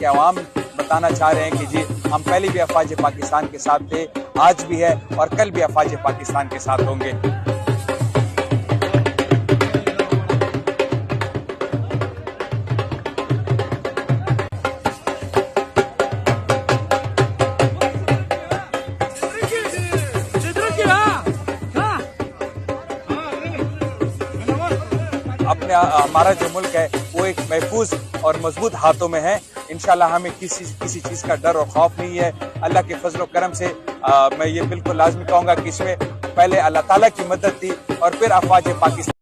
के अवाम बताना चाह रहे हैं कि जी हम पहले भी अफवाज पाकिस्तान के साथ थे, आज भी है और कल भी अफवाज पाकिस्तान के साथ होंगे। अपने हमारा जो मुल्क है वो एक महफूज और मजबूत हाथों में है। इंशाल्लाह हमें किसी चीज का डर और खौफ नहीं है। अल्लाह के फजल करम से मैं ये बिल्कुल लाजमी कहूंगा कि इसमें पहले अल्लाह ताला की मदद थी और फिर अफवाज पाकिस्तान।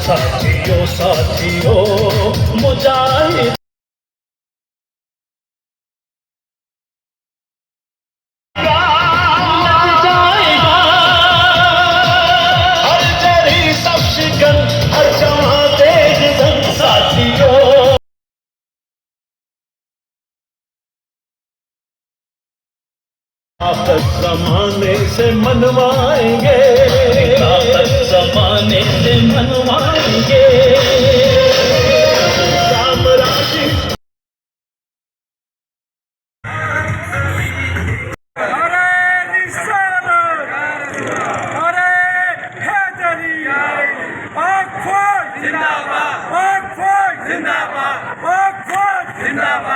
साथियों साथियों मुजाहिद हर जरी सब शिकन हर जमाने से मनवाएंगे, ताकत जमाने से मनवाएंगे। साम्राज्य जिंदाबाद।